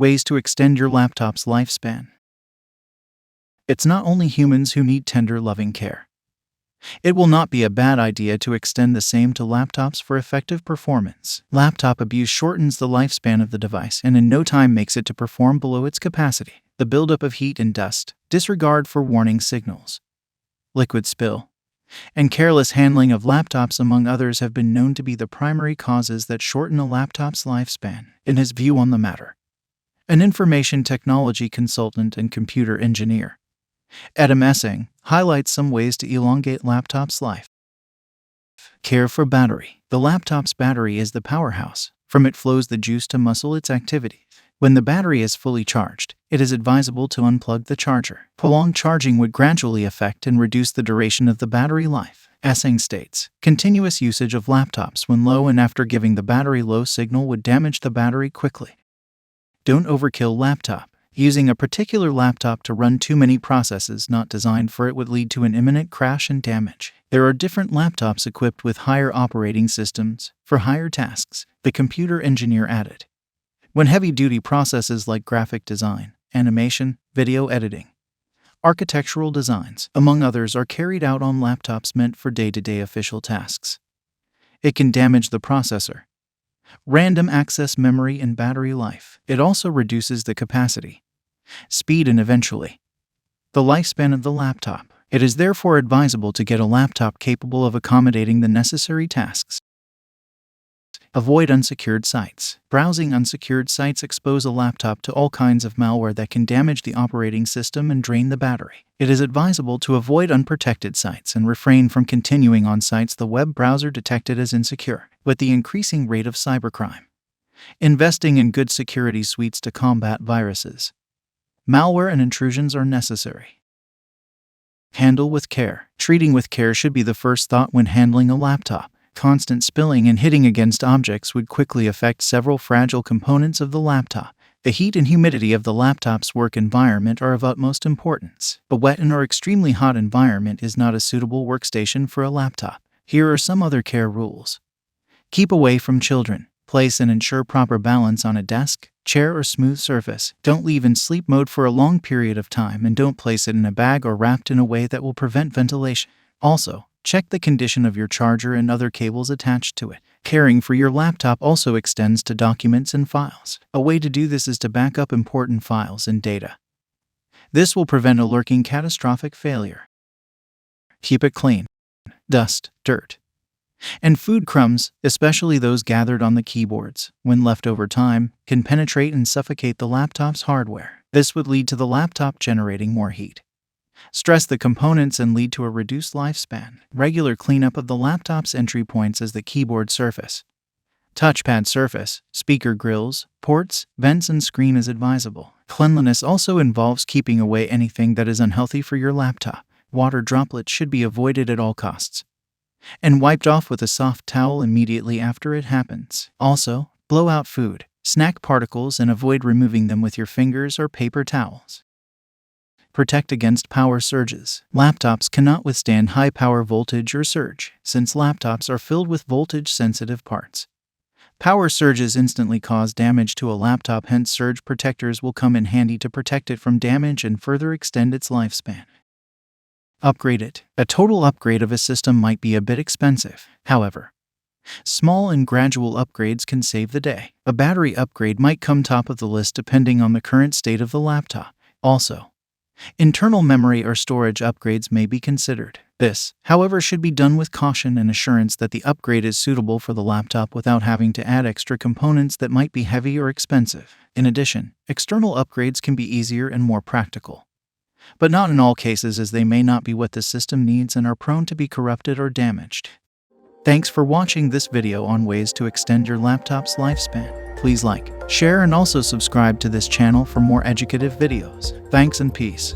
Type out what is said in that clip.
Ways to extend your laptop's lifespan. It's not only humans who need tender, loving care. It will not be a bad idea to extend the same to laptops for effective performance. Laptop abuse shortens the lifespan of the device and in no time makes it to perform below its capacity. The buildup of heat and dust, disregard for warning signals, liquid spill, and careless handling of laptops, among others, have been known to be the primary causes that shorten a laptop's lifespan. In his view on the matter, an information technology consultant and computer engineer, Etim Essang, highlights some ways to elongate laptop's life. Care for battery. The laptop's battery is the powerhouse. From it flows the juice to muscle its activity. When the battery is fully charged, it is advisable to unplug the charger. Prolonged charging would gradually affect and reduce the duration of the battery life. Essang states, continuous usage of laptops when low and after giving the battery low signal would damage the battery quickly. Don't overkill laptop. Using a particular laptop to run too many processes not designed for it would lead to an imminent crash and damage. There are different laptops equipped with higher operating systems for higher tasks, the computer engineer added. When heavy-duty processes like graphic design, animation, video editing, architectural designs, among others, are carried out on laptops meant for day-to-day official tasks, it can damage the processor, random access memory, and battery life. It also reduces the capacity, speed, and eventually the lifespan of the laptop. It is therefore advisable to get a laptop capable of accommodating the necessary tasks. Avoid unsecured sites. Browsing unsecured sites expose a laptop to all kinds of malware that can damage the operating system and drain the battery. It is advisable to avoid unprotected sites and refrain from continuing on sites the web browser detected as insecure. With the increasing rate of cybercrime, investing in good security suites to combat viruses, malware, and intrusions are necessary. Handle with care. Treating with care should be the first thought when handling a laptop. Constant spilling and hitting against objects would quickly affect several fragile components of the laptop. The heat and humidity of the laptop's work environment are of utmost importance. A wet or extremely hot environment is not a suitable workstation for a laptop. Here are some other care rules. Keep away from children. Place and ensure proper balance on a desk, chair, or smooth surface. Don't leave in sleep mode for a long period of time, and don't place it in a bag or wrapped in a way that will prevent ventilation. Also, check the condition of your charger and other cables attached to it. Caring for your laptop also extends to documents and files. A way to do this is to back up important files and data. This will prevent a lurking catastrophic failure. Keep it clean. Dust, dirt, and food crumbs, especially those gathered on the keyboards, when left over time, can penetrate and suffocate the laptop's hardware. This would lead to the laptop generating more heat, stress the components, and lead to a reduced lifespan. Regular cleanup of the laptop's entry points as the keyboard surface, touchpad surface, speaker grills, ports, vents, and screen is advisable. Cleanliness also involves keeping away anything that is unhealthy for your laptop. Water droplets should be avoided at all costs and wiped off with a soft towel immediately after it happens. Also, blow out food, snack particles, and avoid removing them with your fingers or paper towels. Protect against power surges. Laptops cannot withstand high power voltage or surge. Since laptops are filled with voltage-sensitive parts, power surges instantly cause damage to a laptop, hence surge protectors will come in handy to protect it from damage and further extend its lifespan. Upgrade it. A total upgrade of a system might be a bit expensive. However, small and gradual upgrades can save the day. A battery upgrade might come top of the list depending on the current state of the laptop. Also, internal memory or storage upgrades may be considered. This, however, should be done with caution and assurance that the upgrade is suitable for the laptop without having to add extra components that might be heavy or expensive. In addition, external upgrades can be easier and more practical, but not in all cases, as they may not be what the system needs and are prone to be corrupted or damaged. Thanks for watching this video on ways to extend your laptop's lifespan. Please like, share, and also subscribe to this channel for more educative videos. Thanks and peace.